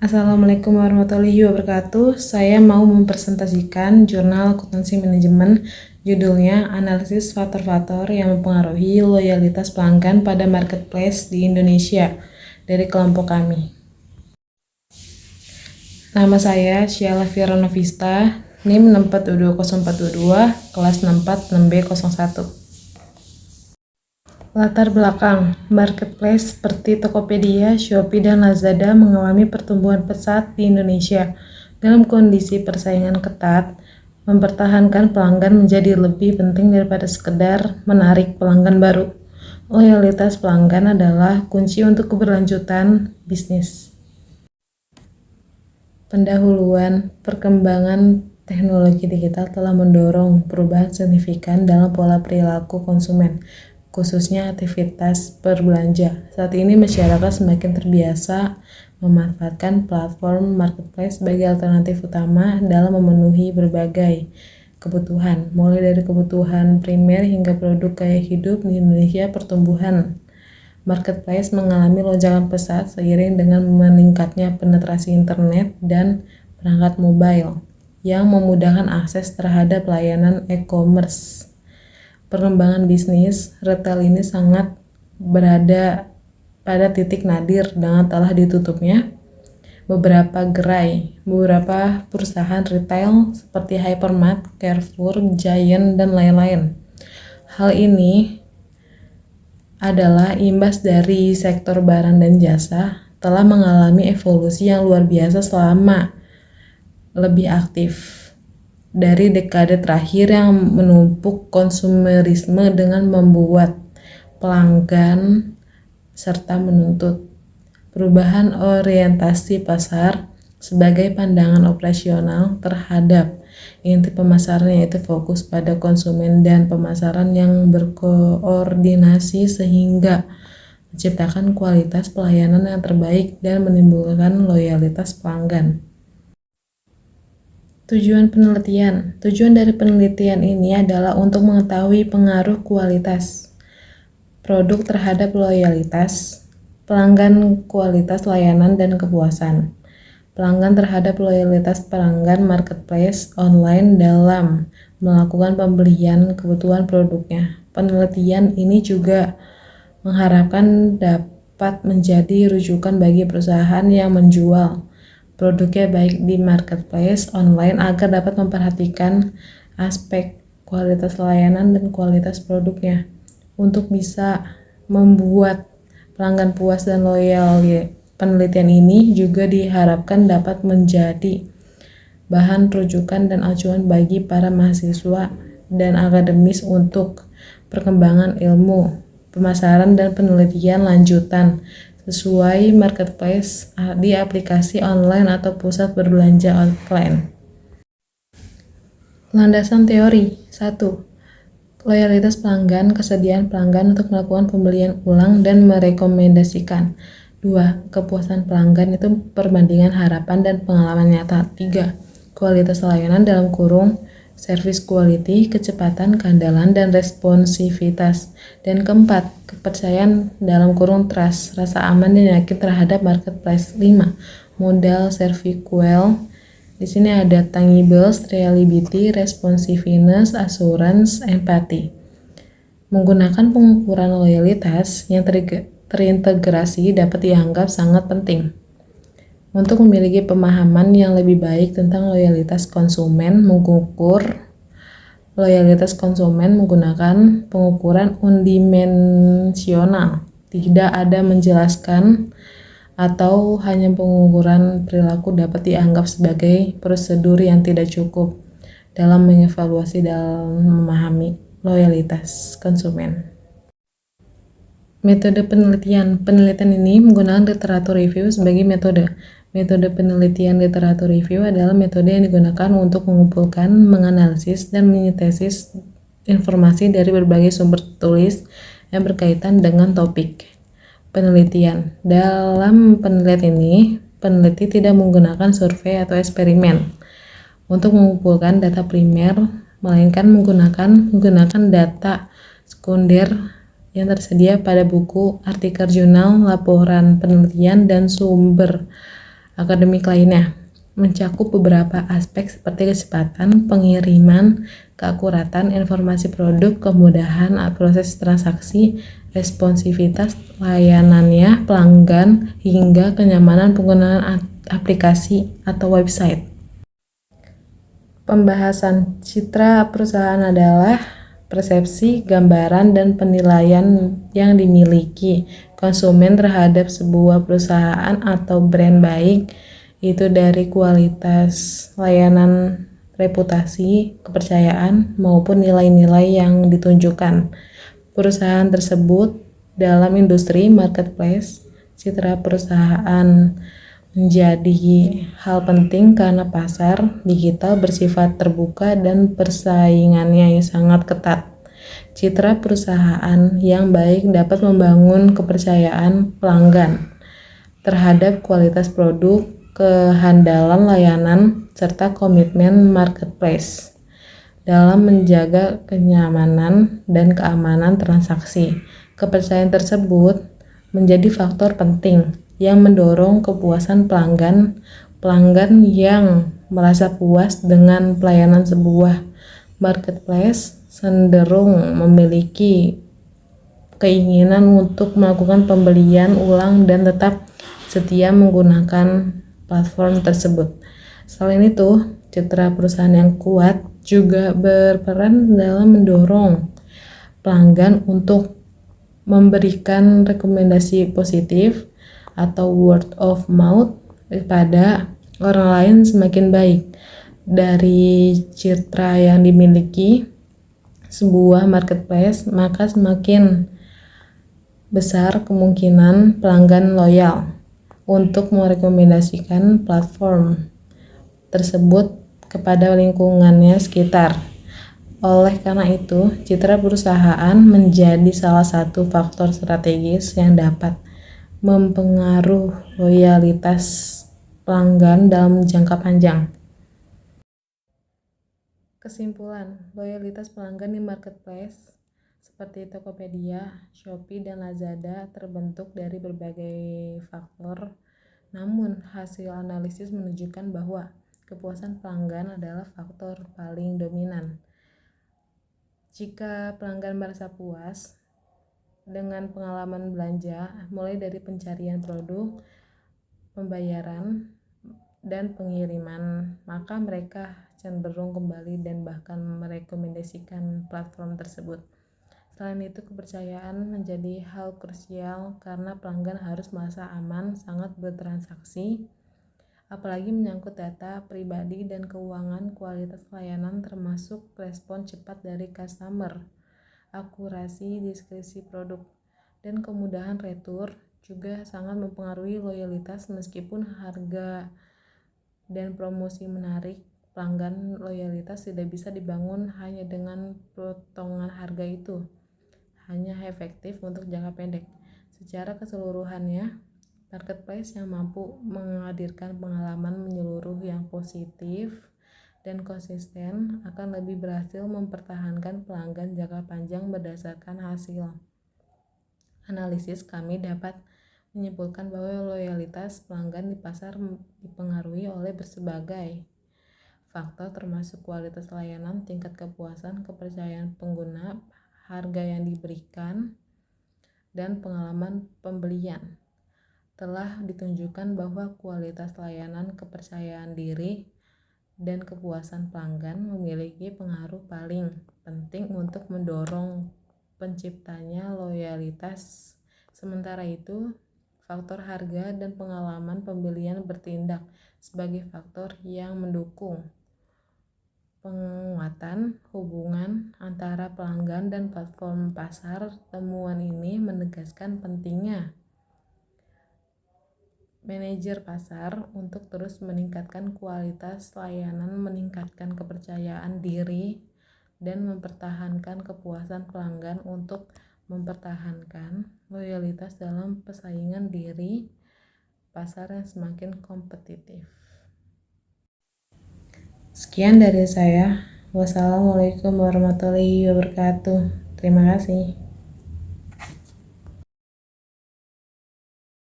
Assalamualaikum warahmatullahi wabarakatuh. Saya mau mempresentasikan jurnal akuntansi manajemen, judulnya Analisis Faktor-Faktor yang Mempengaruhi Loyalitas Pelanggan pada Marketplace di Indonesia dari kelompok kami. Nama saya Syiala Firanovista, NIM 6422042, kelas 64 6B01. Latar belakang, marketplace seperti Tokopedia, Shopee, dan Lazada mengalami pertumbuhan pesat di Indonesia. Dalam kondisi persaingan ketat, mempertahankan pelanggan menjadi lebih penting daripada sekedar menarik pelanggan baru. Loyalitas pelanggan adalah kunci untuk keberlanjutan bisnis. Pendahuluan, perkembangan teknologi digital telah mendorong perubahan signifikan dalam pola perilaku konsumen, khususnya aktivitas berbelanja. Saat ini masyarakat semakin terbiasa memanfaatkan platform marketplace sebagai alternatif utama dalam memenuhi berbagai kebutuhan, mulai dari kebutuhan primer hingga produk gaya hidup. Di Indonesia, pertumbuhan marketplace mengalami lonjakan pesat seiring dengan meningkatnya penetrasi internet dan perangkat mobile yang memudahkan akses terhadap layanan e-commerce. Perkembangan bisnis retail ini sangat berada pada titik nadir dengan telah ditutupnya beberapa perusahaan retail seperti Hypermart, Carrefour, Giant, dan lain-lain. Hal ini adalah imbas dari sektor barang dan jasa telah mengalami evolusi yang luar biasa selama lebih aktif dari dekade terakhir yang menumpuk konsumerisme dengan membuat pelanggan serta menuntut perubahan orientasi pasar sebagai pandangan operasional terhadap inti pemasaran, yaitu fokus pada konsumen dan pemasaran yang berkoordinasi sehingga menciptakan kualitas pelayanan yang terbaik dan menimbulkan loyalitas pelanggan. Tujuan penelitian. Tujuan dari penelitian ini adalah untuk mengetahui pengaruh kualitas produk terhadap loyalitas pelanggan, kualitas layanan, dan kepuasan pelanggan terhadap loyalitas pelanggan marketplace online dalam melakukan pembelian kebutuhan produknya. Penelitian ini juga mengharapkan dapat menjadi rujukan bagi perusahaan yang menjual produknya baik di marketplace online agar dapat memperhatikan aspek kualitas layanan dan kualitas produknya untuk bisa membuat pelanggan puas dan loyal. Penelitian ini juga diharapkan dapat menjadi bahan rujukan dan acuan bagi para mahasiswa dan akademis untuk perkembangan ilmu, pemasaran, dan penelitian lanjutan sesuai marketplace di aplikasi online atau pusat berbelanja offline. Landasan teori. 1. Loyalitas pelanggan, kesediaan pelanggan untuk melakukan pembelian ulang dan merekomendasikan. 2. Kepuasan pelanggan itu perbandingan harapan dan pengalaman nyata. 3. Kualitas layanan (service quality), kecepatan, keandalan, dan responsivitas. Dan keempat, kepercayaan (trust), rasa aman dan yakin terhadap marketplace. 5. Modal ServiQual. Di sini ada tangibles, reliability, responsiveness, assurance, empathy. Menggunakan pengukuran loyalitas yang terintegrasi dapat dianggap sangat penting untuk memiliki pemahaman yang lebih baik tentang loyalitas konsumen. Mengukur loyalitas konsumen menggunakan pengukuran unidimensional, tidak ada menjelaskan atau hanya pengukuran perilaku dapat dianggap sebagai prosedur yang tidak cukup dalam mengevaluasi dan memahami loyalitas konsumen. Metode penelitian. Penelitian ini menggunakan literatur review sebagai metode. Metode penelitian literatur review adalah metode yang digunakan untuk mengumpulkan, menganalisis, dan menyintesis informasi dari berbagai sumber tulis yang berkaitan dengan topik penelitian. Dalam penelitian ini, peneliti tidak menggunakan survei atau eksperimen untuk mengumpulkan data primer, melainkan menggunakan data sekunder yang tersedia pada buku, artikel jurnal, laporan penelitian, dan sumber akademik lainnya, mencakup beberapa aspek seperti kecepatan pengiriman, keakuratan informasi produk, kemudahan proses transaksi, responsivitas layanannya pelanggan, hingga kenyamanan penggunaan aplikasi atau website. Pembahasan citra perusahaan adalah persepsi, gambaran, dan penilaian yang dimiliki konsumen terhadap sebuah perusahaan atau brand, baik itu dari kualitas layanan, reputasi, kepercayaan, maupun nilai-nilai yang ditunjukkan perusahaan tersebut dalam industri marketplace. Citra perusahaan menjadi hal penting karena pasar digital bersifat terbuka dan persaingannya yang sangat ketat. Citra perusahaan yang baik dapat membangun kepercayaan pelanggan terhadap kualitas produk, kehandalan layanan, serta komitmen marketplace dalam menjaga kenyamanan dan keamanan transaksi. Kepercayaan tersebut menjadi faktor penting yang mendorong kepuasan pelanggan. Pelanggan yang merasa puas dengan pelayanan sebuah marketplace cenderung memiliki keinginan untuk melakukan pembelian ulang dan tetap setia menggunakan platform tersebut. Selain itu, citra perusahaan yang kuat juga berperan dalam mendorong pelanggan untuk memberikan rekomendasi positif atau word of mouth kepada orang lain semakin baik. Dari citra yang dimiliki sebuah marketplace, maka semakin besar kemungkinan pelanggan loyal untuk merekomendasikan platform tersebut kepada lingkungannya sekitar. Oleh karena itu, citra perusahaan menjadi salah satu faktor strategis yang dapat mempengaruhi loyalitas pelanggan dalam jangka panjang. Kesimpulan, loyalitas pelanggan di marketplace seperti Tokopedia, Shopee, dan Lazada terbentuk dari berbagai faktor. Namun, hasil analisis menunjukkan bahwa kepuasan pelanggan adalah faktor paling dominan. Jika pelanggan merasa puas dengan pengalaman belanja, mulai dari pencarian produk, pembayaran, dan pengiriman, maka mereka cenderung kembali dan bahkan merekomendasikan platform tersebut. Selain itu, kepercayaan menjadi hal krusial karena pelanggan harus merasa aman sangat bertransaksi, apalagi menyangkut data pribadi dan keuangan. Kualitas layanan termasuk respon cepat dari customer, akurasi deskripsi produk, dan kemudahan retur juga sangat mempengaruhi loyalitas. Meskipun harga dan promosi menarik pelanggan, loyalitas tidak bisa dibangun hanya dengan potongan harga itu, hanya efektif untuk jangka pendek. Secara keseluruhannya, marketplace yang mampu menghadirkan pengalaman menyeluruh yang positif dan konsisten akan lebih berhasil mempertahankan pelanggan jangka panjang. Berdasarkan hasil analisis, kami dapat menyimpulkan bahwa loyalitas pelanggan di pasar dipengaruhi oleh berbagai faktor termasuk kualitas layanan, tingkat kepuasan, kepercayaan pengguna, harga yang diberikan, dan pengalaman pembelian. Telah ditunjukkan bahwa kualitas layanan, kepercayaan diri, dan kepuasan pelanggan memiliki pengaruh paling penting untuk mendorong penciptanya loyalitas. Sementara itu, faktor harga dan pengalaman pembelian bertindak sebagai faktor yang mendukung penguatan hubungan antara pelanggan dan platform pasar. Temuan ini menegaskan pentingnya manajer pasar untuk terus meningkatkan kualitas layanan, meningkatkan kepercayaan diri, dan mempertahankan kepuasan pelanggan untuk mempertahankan loyalitas dalam persaingan diri pasar yang semakin kompetitif. Sekian dari saya. Wassalamualaikum warahmatullahi wabarakatuh. Terima kasih.